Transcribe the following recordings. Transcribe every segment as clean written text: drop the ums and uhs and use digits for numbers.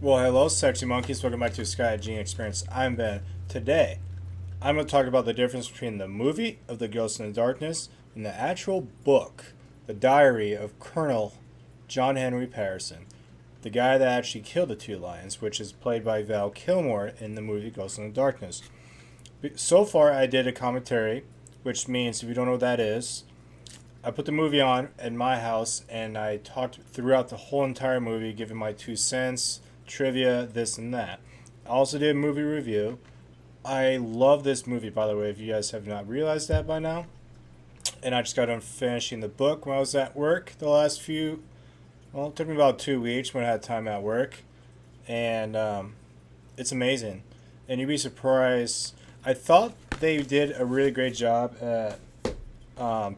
Well, hello, sexy monkeys. Welcome back to SkyGeneYouTube Experience. I'm Ben. Today, I'm going to talk about the difference between the movie of The Ghost in the Darkness and the actual book, The Diary of Colonel John Henry Patterson, the guy that actually killed the two lions, which is played by Val Kilmer in the movie Ghost in the Darkness. So far, I did a commentary, which means if you don't know what that is, I put the movie on in my house and I talked throughout the whole entire movie, giving my 2 cents, trivia, this and that. I also did a movie review. I love this movie, by the way, if you guys have not realized that by now. And I just got done finishing the book when I was at work the last few, well, it took me about 2 weeks when I had time at work. And it's amazing. And you'd be surprised. I thought they did a really great job at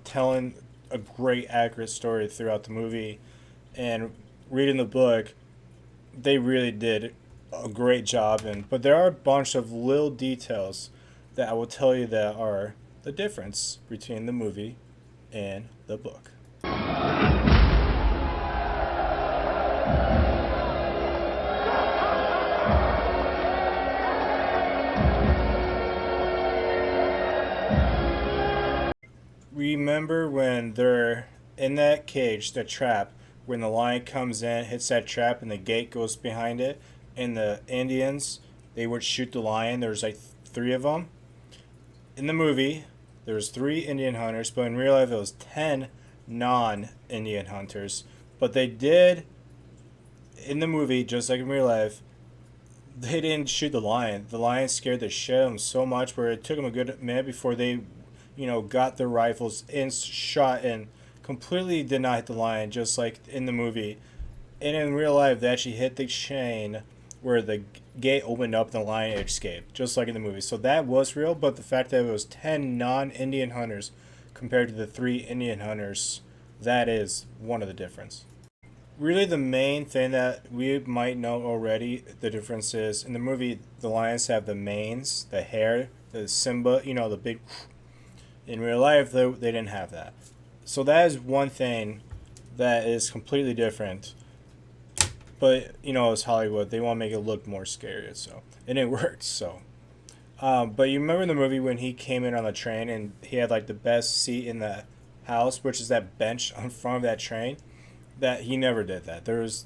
telling a great, accurate story throughout the movie. And reading the book, they really did a great job. But there are a bunch of little details that I will tell you that are the difference between the movie and the book. Remember when they're in that cage, the trap, when the lion comes in, hits that trap, and the gate goes behind it, and the Indians, they would shoot the lion. There's like three of them. In the movie, there was 3 Indian hunters, but in real life, it was 10 non-Indian hunters. But they did, in the movie, just like in real life, they didn't shoot the lion. The lion scared the shit out of them so much where it took them a good minute before they got their rifles and shot and completely did not hit the lion, just like in the movie. And in real life, they actually hit the chain where the gate opened up and the lion escaped, just like in the movie. So that was real, but the fact that it was 10 non-Indian hunters compared to the 3 Indian hunters, that is one of the difference. Really, the main thing that we might know already, the difference is in the movie, the lions have the manes, the hair, the Simba, the big. In real life, they didn't have that. So that is one thing that is completely different. But, it's Hollywood. They want to make it look more scary. And it worked, so. But you remember in the movie when he came in on the train and he had, like, the best seat in the house, which is that bench in front of that train? That he never did that. There's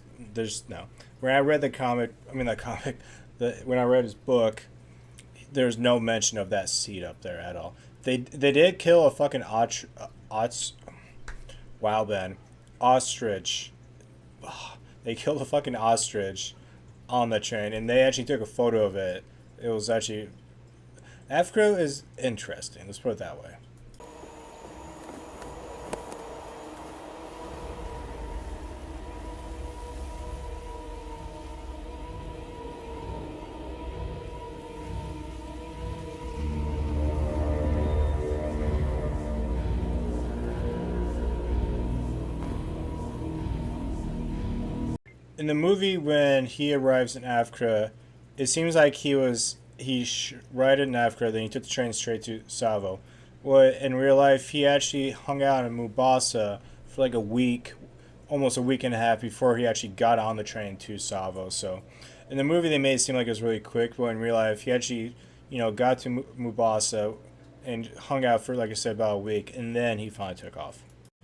no. When I read when I read his book, there's no mention of that seat up there at all. They did kill a fucking wow, Ben, ostrich. They killed a fucking ostrich on the train, and they actually took a photo of it. It was actually, Africa is interesting. Let's put it that way. In the movie, when he arrives in Africa, it seems like he arrived in Africa, then he took the train straight to Tsavo. Well, in real life, he actually hung out in Mombasa for like a week, almost a week and a half before he actually got on the train to Tsavo. So, in the movie, they made it seem like it was really quick, but in real life, he actually, got to Mombasa and hung out for, like I said, about a week, and then he finally took off.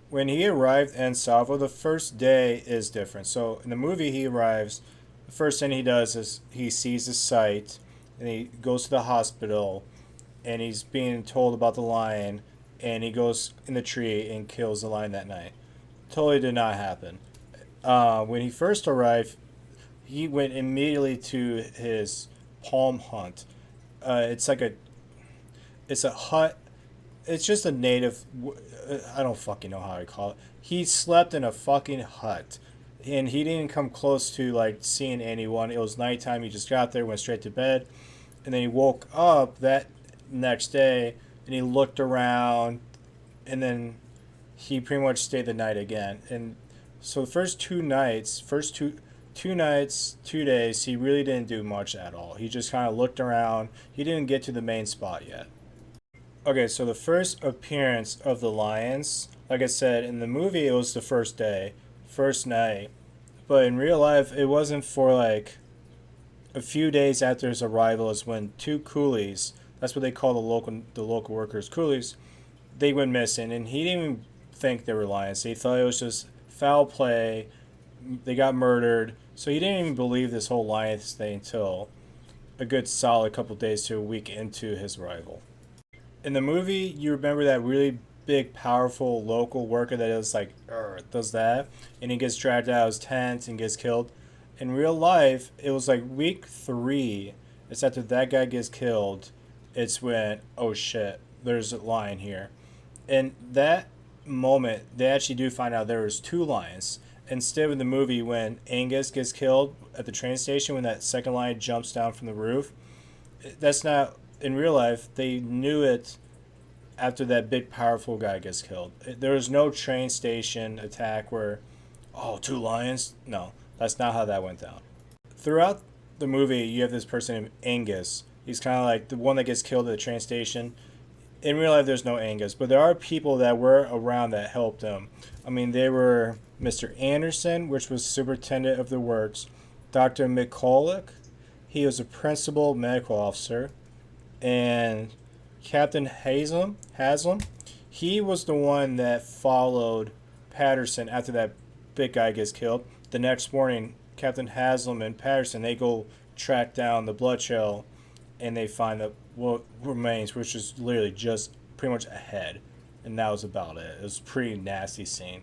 When he arrived in Salvo, the first day is different. So in the movie, he arrives. The first thing he does is he sees the site, and he goes to the hospital, and he's being told about the lion, and he goes in the tree and kills the lion that night. Totally did not happen. When he first arrived, he went immediately to his palm hunt. It's a hut. It's just a native. I don't fucking know how to call it. He slept in a fucking hut, and he didn't come close to like seeing anyone. It was nighttime. He just got there, went straight to bed, and then he woke up that next day, and he looked around, and then he pretty much stayed the night again. And so the first 2 nights, two nights, 2 days, he really didn't do much at all. He just kind of looked around. He didn't get to the main spot yet. Okay, so the first appearance of the lions, like I said, in the movie it was the first day, first night. But in real life, it wasn't for like A few days after his arrival is when two coolies, that's what they call the local workers, coolies, they went missing, and he didn't even think they were lions. He thought it was just foul play. They got murdered, so he didn't even believe this whole lions thing until a good solid couple days to a week into his arrival. In the movie, you remember that really big, powerful local worker that is like, does that, and he gets dragged out of his tent and gets killed. In real life, it was like week 3. It's after that guy gets killed. It's when, oh shit, there's a lion here. And that moment, they actually do find out there was 2 lions. Instead of the movie when Angus gets killed at the train station when that second lion jumps down from the roof, that's not in real life. They knew it after that big powerful guy gets killed. There was no train station attack where, oh, 2 lions. No, that's not how that went down. Throughout the movie, you have this person named Angus. He's kind of like the one that gets killed at the train station. In real life, there's no Angus, but there are people that were around that helped him. I mean, they were Mr. Anderson, which was superintendent of the works, Dr. McCulloch, he was a principal medical officer, and Captain Haslam, he was the one that followed Patterson after that big guy gets killed. The next morning, Captain Haslam and Patterson, they go track down the blood trail, and they find the what remains, which is literally just pretty much a head, and that was about it. It was a pretty nasty scene.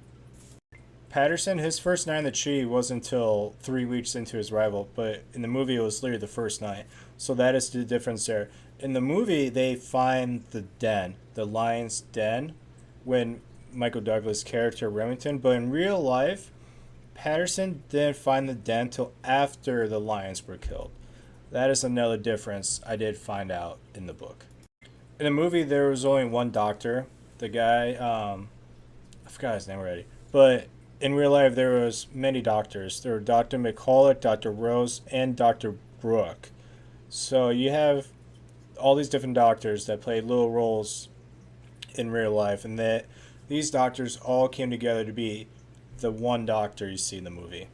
Patterson, his first night in the tree wasn't until 3 weeks into his arrival, but in the movie it was literally the first night. So that is the difference there. In the movie, they find the den, the lion's den, when Michael Douglas' character Remington, but in real life, Patterson didn't find the den till after the lions were killed. That is another difference I did find out in the book. In the movie, there was only one doctor. The guy, I forgot his name already, but in real life, there was many doctors. There were Dr. McCulloch, Dr. Rose, and Dr. Brooke. So you have all these different doctors that played little roles in real life, and that these doctors all came together to be the one doctor you see in the movie.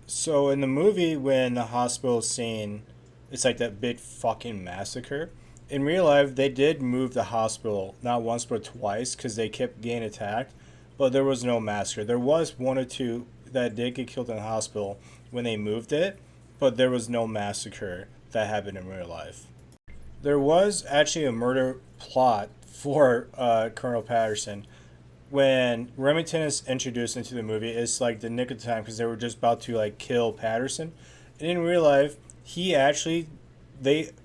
So in the movie, when the hospital scene, it's like that big fucking massacre. In real life, they did move the hospital not once but twice because they kept getting attacked. But there was no massacre. There was 1 or 2 that did get killed in the hospital when they moved it, but there was no massacre that happened in real life. There was actually a murder plot for Colonel Patterson. When Remington is introduced into the movie, it's like the nick of time because they were just about to like kill Patterson. And in real life, he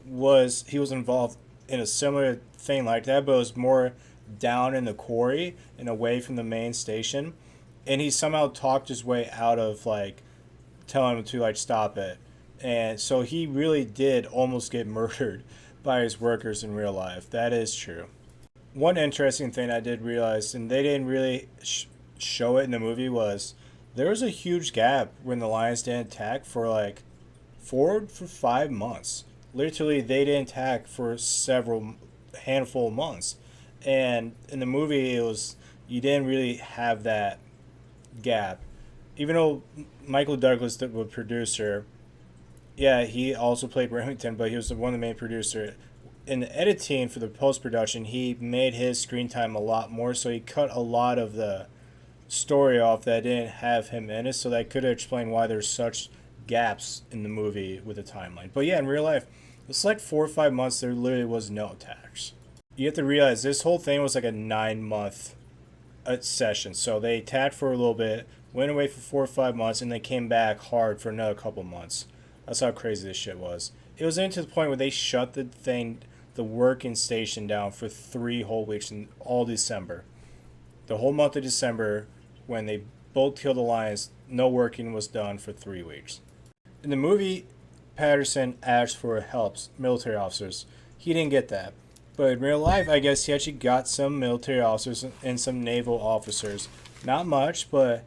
was involved in a similar thing like that, but it was more down in the quarry and away from the main station, and he somehow talked his way out of like telling him to like stop it, and so he really did almost get murdered by his workers in real life. That is true. One interesting thing I did realize, and they didn't really show it in the movie, was there was a huge gap when the lions didn't attack for like 5 months. Literally, they didn't attack for several handful of months. And in the movie, it was you didn't really have that gap. Even though Michael Douglas, the producer, yeah, he also played Remington, but he was one of the main producer. In the editing for the post-production, he made his screen time a lot more, so he cut a lot of the story off that didn't have him in it, so that could explain why there's such gaps in the movie with the timeline. But yeah, in real life, it's like 4 or 5 months, there literally was no attacks. You have to realize this whole thing was like a 9-month session. So they attacked for a little bit, went away for 4 or 5 months, and they came back hard for another couple months. That's how crazy this shit was. It was into the point where they shut the working station down for 3 whole weeks in all December. The whole month of December, when they both killed the lions, no working was done for 3 weeks. In the movie, Patterson asked for help, military officers. He didn't get that. But in real life, I guess he actually got some military officers and some naval officers. Not much, but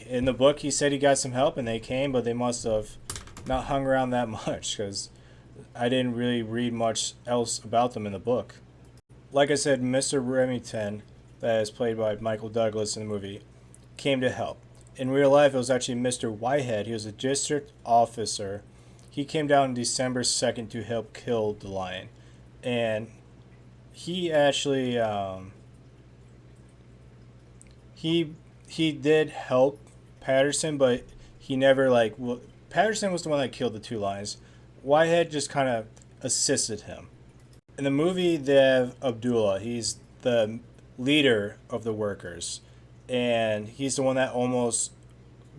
in the book he said he got some help and they came, but they must have not hung around that much because I didn't really read much else about them in the book. Like I said, Mr. Remington, that is played by Michael Douglas in the movie, came to help. In real life, it was actually Mr. Whitehead. He was a district officer. he came down December 2nd to help kill the lion. And he actually he did help Patterson, but he never like Patterson was the one that killed the two lions. Whitehead just kind of assisted him. In the movie, they have Abdullah. He's the leader of the workers, and he's the one that almost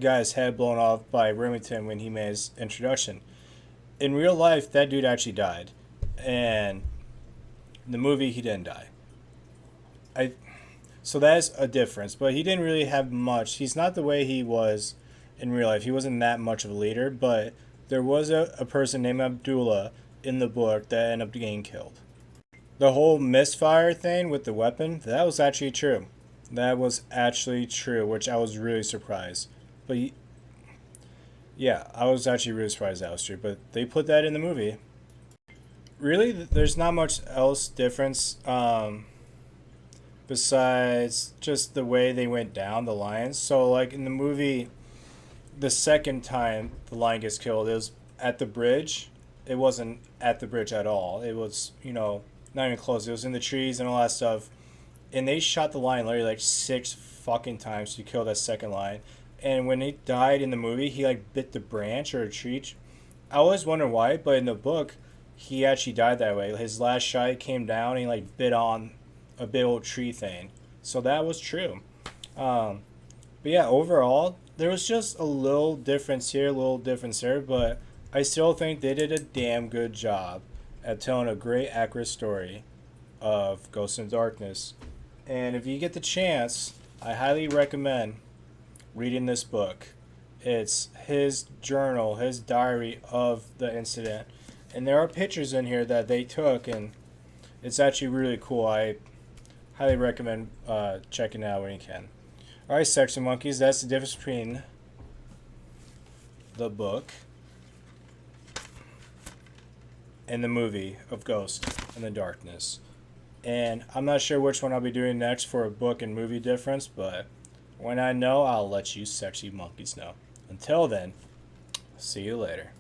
got his head blown off by Remington when he made his introduction. In real life, that dude actually died, and in the movie, he didn't die. I So that's a difference, but he didn't really have much. He's not the way he was in real life. He wasn't that much of a leader, but there was a person named Abdullah in the book that ended up getting killed. The whole misfire thing with the weapon, that was actually true. That was actually true, which I was really surprised. But yeah, I was actually really surprised that was true, but they put that in the movie. Really, there's not much else difference besides just the way they went down the lions. So, like in the movie, the second time the lion gets killed, it was at the bridge. It wasn't at the bridge at all. It was, not even close. It was in the trees and all that stuff. And they shot the lion literally like 6 fucking times to kill that second lion. And when he died in the movie, he like bit the branch or a tree. I always wonder why, but in the book, he actually died that way. His last shot came down and he like bit on a big old tree thing. So that was true. But yeah, overall, there was just a little difference here, a little difference there, but I still think they did a damn good job at telling a great, accurate story of Ghost in the Darkness. And if you get the chance, I highly recommend reading this book. It's his journal, his diary of the incident. And there are pictures in here that they took, and it's actually really cool. I highly recommend checking it out when you can. Alright, Section Monkeys, that's the difference between the book and the movie of Ghost in the Darkness. And I'm not sure which one I'll be doing next for a book and movie difference, but when I know, I'll let you sexy monkeys know. Until then, see you later.